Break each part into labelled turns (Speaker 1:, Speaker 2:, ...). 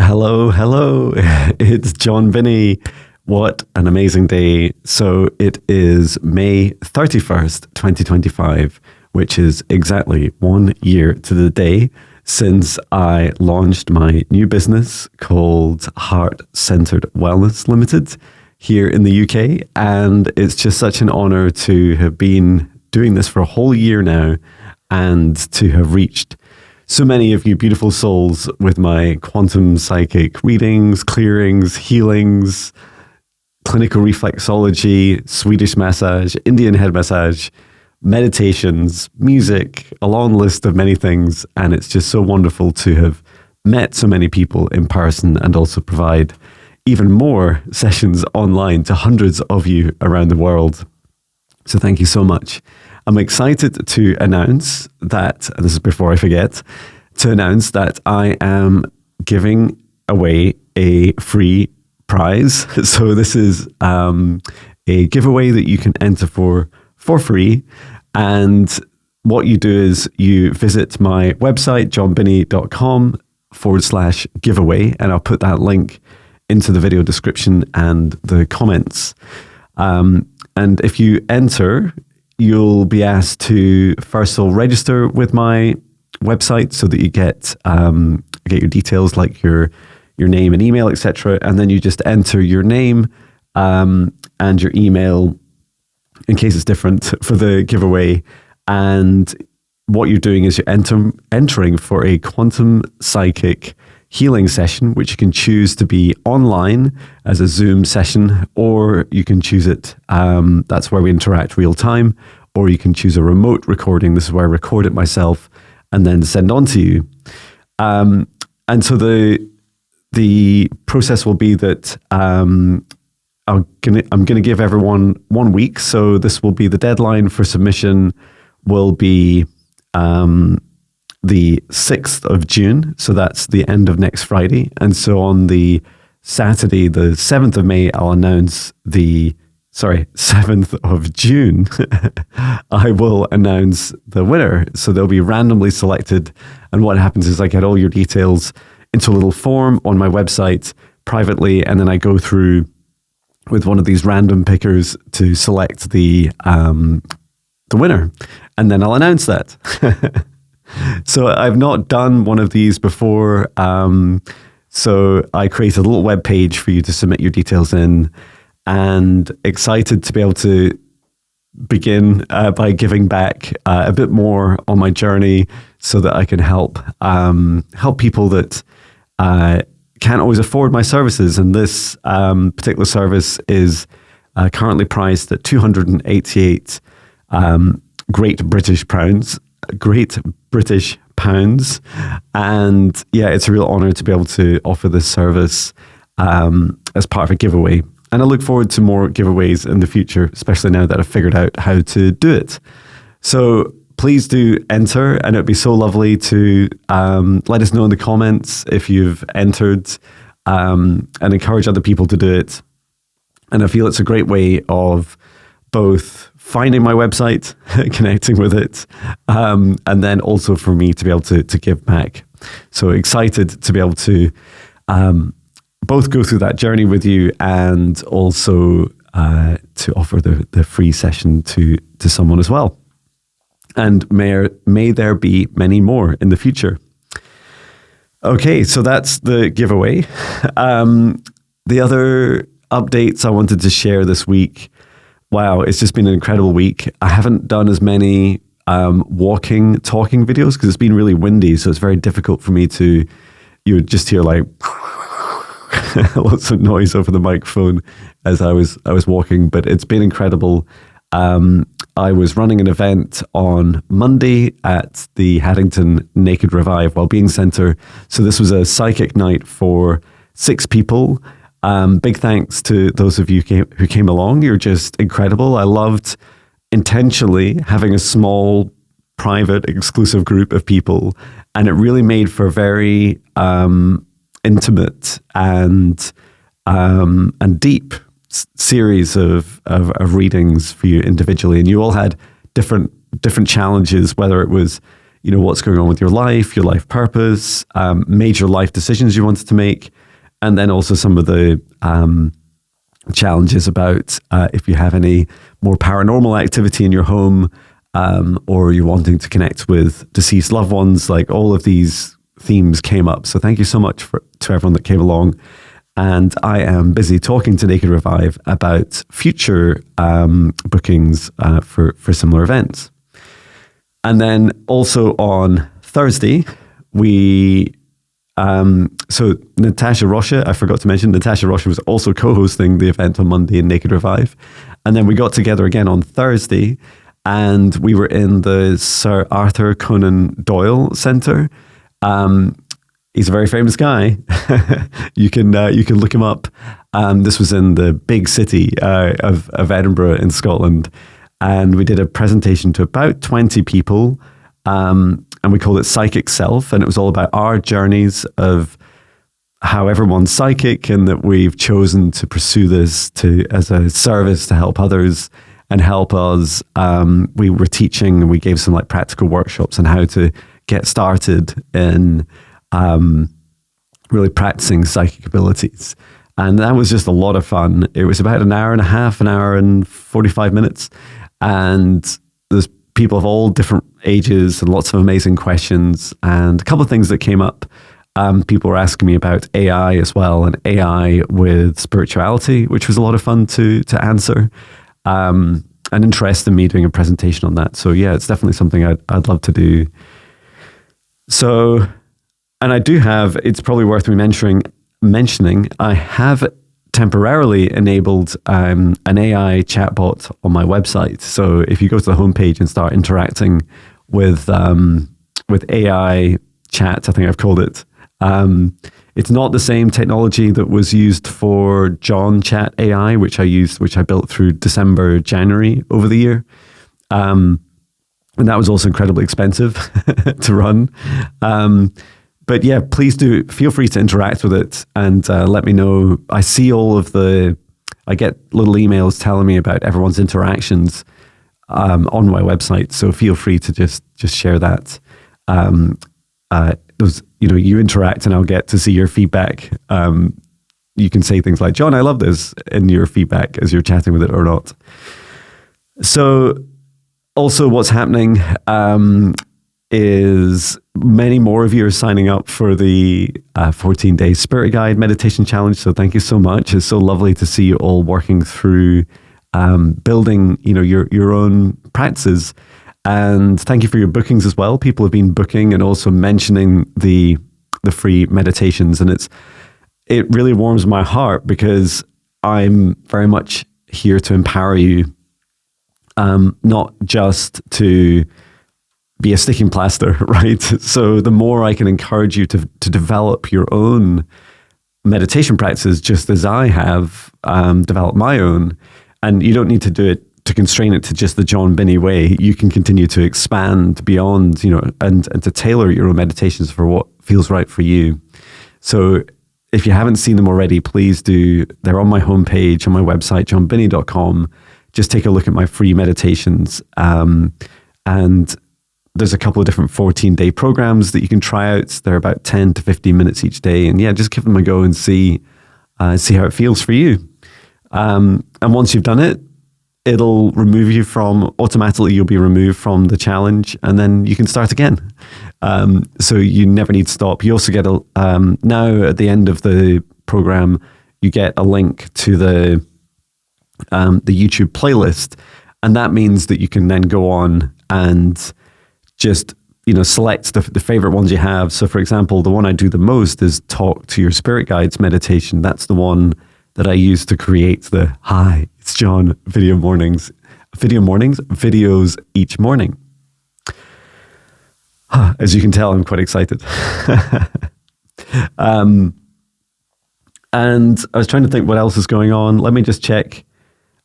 Speaker 1: Hello, hello. It's Jon Binnie. What an amazing day. So it is May 31st, 2025, which is exactly 1 year to the day since I launched my new business called Heart Centered Wellness Limited here in the UK. And it's just such an honor to have been doing this for a whole year now and to have reached so many of you beautiful souls with my quantum psychic readings, clearings, healings, clinical reflexology, Swedish massage, Indian head massage, meditations, music, a long list of many things. And it's just so wonderful to have met so many people in person and also provide even more sessions online to hundreds of you around the world. So thank you so much. I'm excited to announce that, and this is before I forget, to announce that I am giving away a free prize. So this is a giveaway that you can enter for free. And what you do is you visit my website, jonbinnie.com/giveaway, and I'll put that link into the video description and the comments. And if you enter, you'll be asked to first of all register with my website so that you get your details like your name and email, etc. And then you just enter your name and your email in case it's different for the giveaway. And what you're doing is you're entering for a quantum psychic healing session, which you can choose to be online as a Zoom session, or you can choose it, that's where we interact real time, or you can choose a remote recording. This is where I record it myself and then send on to you. And so the process will be that I'm going to give everyone 1 week. So this will be the deadline for submission will be the 6th of June. So that's the end of next Friday. And so on the Saturday, the 7th of May, I'll announce 7th of June, I will announce the winner. So they'll be randomly selected. And what happens is I get all your details into a little form on my website privately. And then I go through with one of these random pickers to select the winner. And then I'll announce that. So I've not done one of these before. So I created a little web page for you to submit your details in, and excited to be able to begin by giving back a bit more on my journey so that I can help people that can't always afford my services. And this particular service is currently priced at 288 Great British pounds. And yeah, it's a real honor to be able to offer this service as part of a giveaway. And I look forward to more giveaways in the future, especially now that I've figured out how to do it. So please do enter, and it'd be so lovely to let us know in the comments if you've entered, and encourage other people to do it. And I feel it's a great way of both finding my website, connecting with it, and then also for me to be able to give back. So excited to be able to both go through that journey with you and also to offer the free session to someone as well. And may there be many more in the future. Okay, so that's the giveaway. The other updates I wanted to share this week. Wow, it's just been an incredible week. I haven't done as many talking videos because it's been really windy, so it's very difficult for me to, you would just hear like lots of noise over the microphone as I was walking, but it's been incredible. I was running an event on Monday at the Haddington Naked Revive Wellbeing Centre. So this was a psychic night for 6 people. Big thanks to those of you who came along. You're just incredible. I loved intentionally having a small, private, exclusive group of people, and it really made for a very intimate and deep series of readings for you individually. And you all had different challenges, whether it was what's going on with your life purpose, major life decisions you wanted to make, and then also some of the challenges about if you have any more paranormal activity in your home, or you're wanting to connect with deceased loved ones. Like, all of these themes came up. So thank you so much to everyone that came along. And I am busy talking to Naked Revive about future bookings for similar events. And then also on Thursday, so Natasha Rocha, I forgot to mention, Natasha Rocha was also co-hosting the event on Monday in Naked Revive. And then we got together again on Thursday, and we were in the Sir Arthur Conan Doyle Centre. He's a very famous guy. You can look him up. This was in the big city of Edinburgh in Scotland. And we did a presentation to about 20 people. And we called it Psychic Self. And it was all about our journeys of how everyone's psychic, and that we've chosen to pursue this as a service to help others and help us. We were teaching, and we gave some like practical workshops on how to get started in really practicing psychic abilities. And that was just a lot of fun. It was about an hour and a half, an hour and 45 minutes. And there's people of all different ages and lots of amazing questions. And a couple of things that came up. People were asking me about AI as well, and AI with spirituality, which was a lot of fun to answer. An interest in me doing a presentation on that. So yeah, it's definitely something I'd love to do. So, and I do have, it's probably worth me mentioning, I have temporarily enabled an AI chatbot on my website. So if you go to the homepage and start interacting with AI chat, I think I've called it, it's not the same technology that was used for John Chat AI, which I built through December, January over the year. And that was also incredibly expensive to run. But yeah, please do feel free to interact with it and let me know. I see I get little emails telling me about everyone's interactions on my website. So feel free to just share that. You interact, and I'll get to see your feedback. You can say things like, "John, I love this," in your feedback as you're chatting with it or not. So also what's happening is many more of you are signing up for the 14-day Spirit Guide Meditation Challenge. So thank you so much. It's so lovely to see you all working through building, your own practices. And thank you for your bookings as well. People have been booking and also mentioning the free meditations, and it really warms my heart, because I'm very much here to empower you, not just to be a sticking plaster, right? So the more I can encourage you to develop your own meditation practices, just as I have developed my own, and you don't need to do it to constrain it to just the Jon Binnie way. You can continue to expand beyond, and to tailor your own meditations for what feels right for you. So if you haven't seen them already, please do. They're on my homepage, on my website, jonbinnie.com. Just take a look at my free meditations. And there's a couple of different 14-day programs that you can try out. They're about 10 to 15 minutes each day. And yeah, just give them a go and see how it feels for you. And once you've done it, it'll remove you automatically you'll be removed from the challenge, and then you can start again. So you never need to stop. You also get now at the end of the program, you get a link to the YouTube playlist. And that means that you can then go on and just, select the favorite ones you have. So for example, the one I do the most is Talk to Your Spirit Guides meditation. That's the one that I use to create the Hi, it's Jon videos each morning. As you can tell, I'm quite excited. And I was trying to think what else is going on. Let me just check.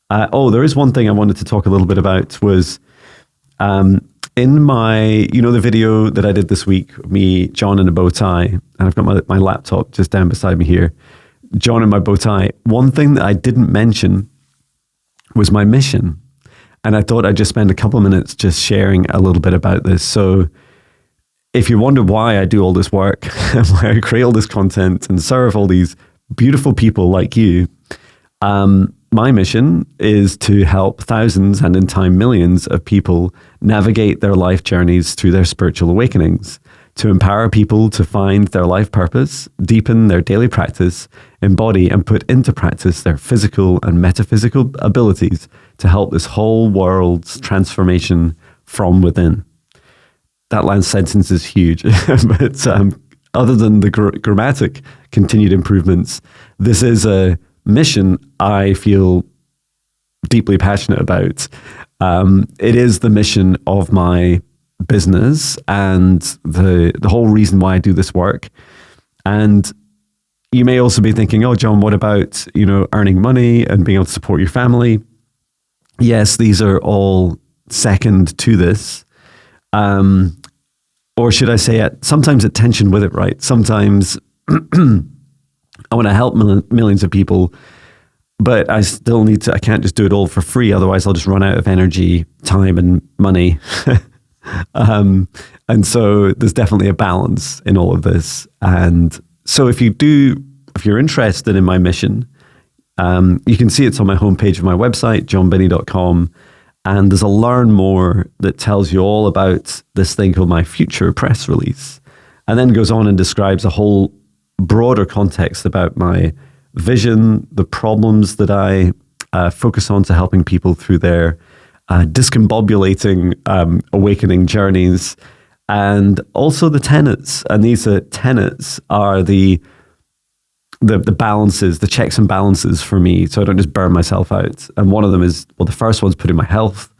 Speaker 1: There is one thing I wanted to talk a little bit about was in my, the video that I did this week, me, Jon in a bow tie, and I've got my laptop just down beside me here. Jon in my bow tie. One thing that I didn't mention was my mission. And I thought I'd just spend a couple of minutes just sharing a little bit about this. So if you wonder why I do all this work, why I create all this content and serve all these beautiful people like you, my mission is to help thousands and in time millions of people navigate their life journeys through their spiritual awakenings, to empower people to find their life purpose, deepen their daily practice, embody and put into practice their physical and metaphysical abilities to help this whole world's transformation from within. That last sentence is huge, but other than the grammatic continued improvements, this is a mission I feel deeply passionate about. It is the mission of my business and the whole reason why I do this work. And you may also be thinking, oh, Jon, what about, earning money and being able to support your family? Yes, these are all second to this. Or should I say sometimes at tension with it, right? Sometimes I want to help millions of people, but I still I can't just do it all for free. Otherwise I'll just run out of energy, time and money. And so there's definitely a balance in all of this. And so if you're interested in my mission, you can see it's on my homepage of my website, jonbinnie.com. And there's a learn more that tells you all about this thing called my future press release. And then goes on and describes a whole broader context about my vision, the problems that I focus on to helping people through their discombobulating awakening journeys, and also the tenets. And these tenets are the balances, the checks and balances for me, so I don't just burn myself out. And one of them is, the first one's putting my health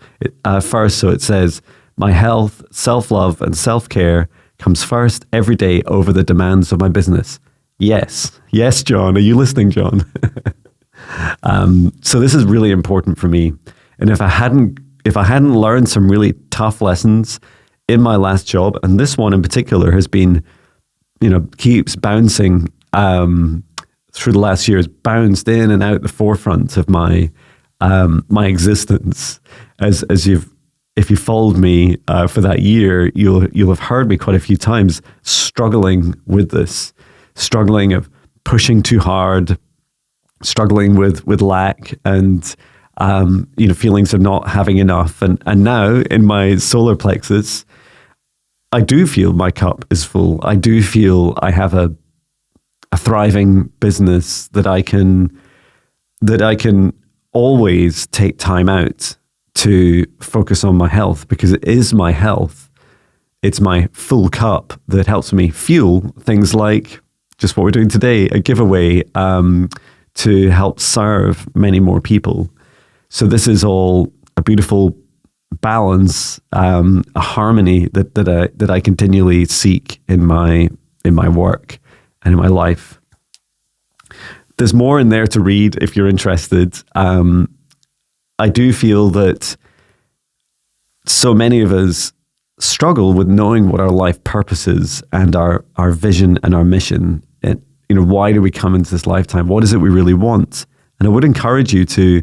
Speaker 1: first. So it says, my health, self-love, and self-care comes first every day over the demands of my business. Yes, Jon. Are you listening, Jon? So this is really important for me. And if I hadn't learned some really tough lessons in my last job, and this one in particular has been, keeps bouncing through the last years, bounced in and out the forefront of my existence. If you followed me for that year, you'll have heard me quite a few times struggling with this, struggling of pushing too hard, struggling with lack and feelings of not having enough. And now in my solar plexus, I do feel my cup is full. I do feel I have a thriving business that I can always take time out to focus on my health, because it is my health. It's my full cup that helps me fuel things like just what we're doing today, a giveaway to help serve many more people. So this is all a beautiful balance, a harmony that I continually seek in my work and in my life. There's more in there to read if you're interested. I do feel that so many of us struggle with knowing what our life purpose is and our vision and our mission. And, why do we come into this lifetime? What is it we really want? And I would encourage you to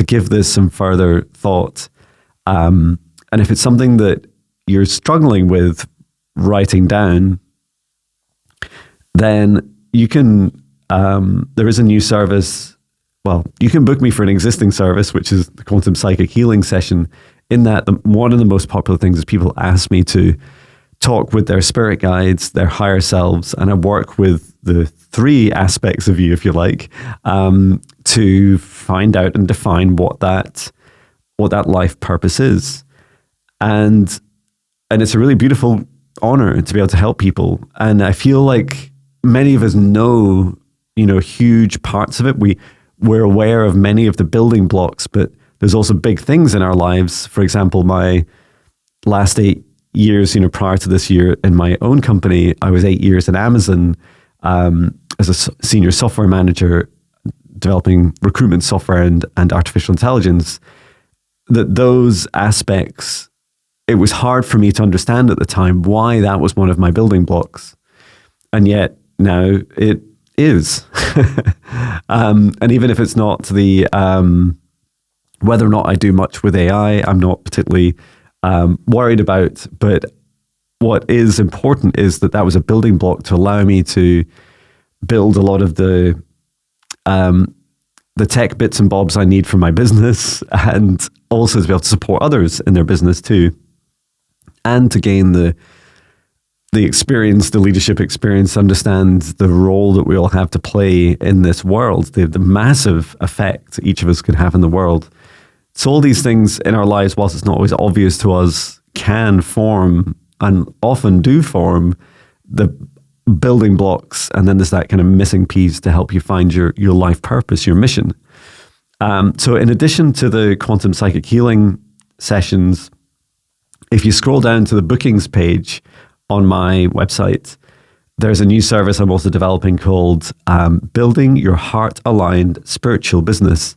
Speaker 1: give this some further thought. And if it's something that you're struggling with writing down, then you can, there is a new service. Well, you can book me for an existing service, which is the Quantum Psychic Healing Session. In that, one of the most popular things is people ask me to talk with their spirit guides, their higher selves, and I work with the three aspects of you, if you like, to find out and define what that life purpose is. And it's a really beautiful honor to be able to help people. And I feel like many of us know, huge parts of it. We're aware of many of the building blocks, but there's also big things in our lives. For example, my last 8 years, prior to this year in my own company, I was 8 years at Amazon as a senior software manager, developing recruitment software and artificial intelligence. Those aspects, it was hard for me to understand at the time why that was one of my building blocks. And yet now it is. And even if it's not whether or not I do much with AI, I'm not particularly worried about, but what is important is that was a building block to allow me to build a lot of the tech bits and bobs I need for my business, and also to be able to support others in their business too, and to gain the experience, the leadership experience, understand the role that we all have to play in this world, the massive effect each of us can have in the world. So all these things in our lives, whilst it's not always obvious to us, can form and often do form the building blocks. And then there's that kind of missing piece to help you find your life purpose, your mission. So in addition to the quantum psychic healing sessions, if you scroll down to the bookings page on my website, there's a new service I'm also developing called Building Your Heart-Aligned Spiritual Business.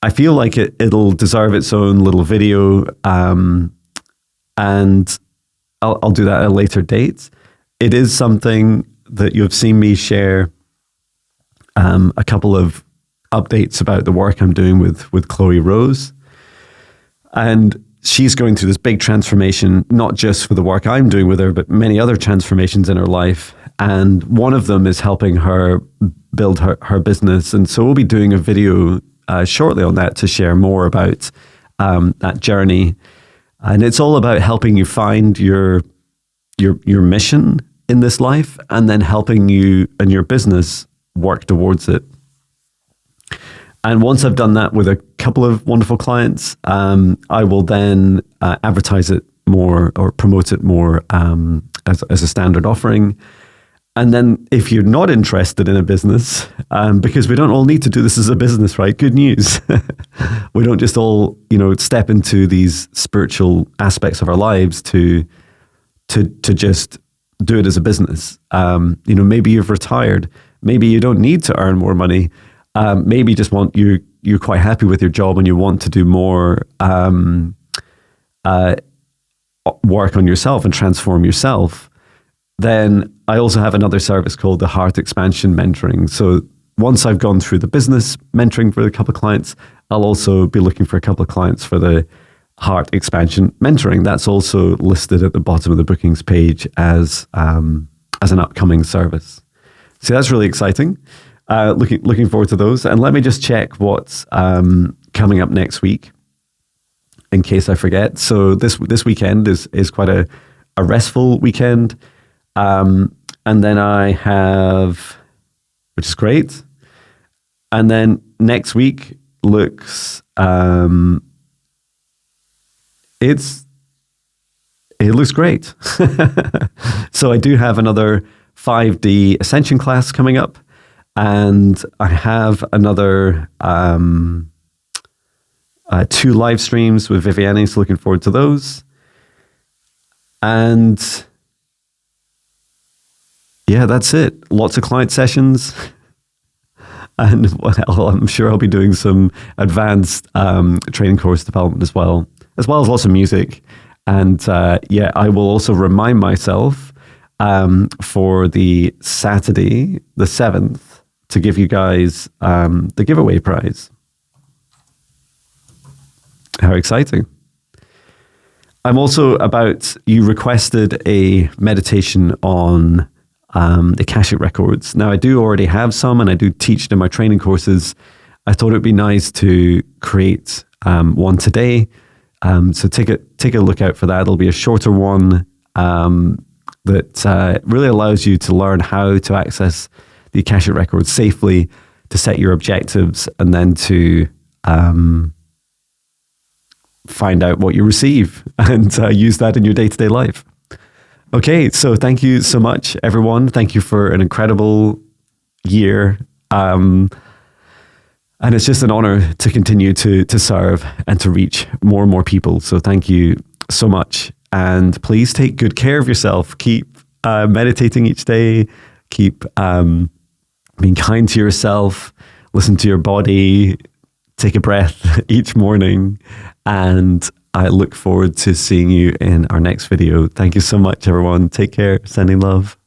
Speaker 1: I feel like it'll deserve its own little video, and I'll do that at a later date. It is something that you've seen me share a couple of updates about the work I'm doing with Chloe Rose. And she's going through this big transformation, not just for the work I'm doing with her, but many other transformations in her life. And one of them is helping her build her business. And so we'll be doing a video shortly on that to share more about that journey. And it's all about helping you find your mission in this life, and then helping you and your business work towards it. And once I've done that with a couple of wonderful clients, I will then advertise it more or promote it more as a standard offering. And then if you're not interested in a business, because we don't all need to do this as a business, right? Good news. We don't just all, step into these spiritual aspects of our lives to just do it as a business. Maybe you've retired. Maybe you don't need to earn more money. Maybe you just you're quite happy with your job and you want to do more work on yourself and transform yourself. Then I also have another service called the Heart Expansion Mentoring. So once I've gone through the business mentoring for a couple of clients, I'll also be looking for a couple of clients for the Heart Expansion Mentoring. That's also listed at the bottom of the bookings page as an upcoming service. So that's really exciting. Looking forward to those. And let me just check what's coming up next week, in case I forget. So this weekend is quite a restful weekend. And then I have, which is great. And then next week looks, it looks great. So I do have another 5D Ascension class coming up, and I have another 2 live streams with Viviane, so looking forward to those. And yeah, that's it. Lots of client sessions. And I'm sure I'll be doing some advanced training course development as well as lots of music. And I will also remind myself for the Saturday, the 7th, to give you guys the giveaway prize. How exciting. I'm also you requested a meditation on the Akashic Records. Now, I do already have some, and I do teach it in my training courses. I thought it'd be nice to create one today. So take a look out for that. It'll be a shorter one that really allows you to learn how to access the Akashic Records safely, to set your objectives, and then to find out what you receive and use that in your day-to-day life. Okay, so thank you so much, everyone. Thank you for an incredible year. And it's just an honor to continue to serve and to reach more and more people. So thank you so much. And please take good care of yourself. Keep meditating each day. Keep being kind to yourself. Listen to your body. Take a breath each morning. And I look forward to seeing you in our next video. Thank you so much, everyone. Take care. Sending love.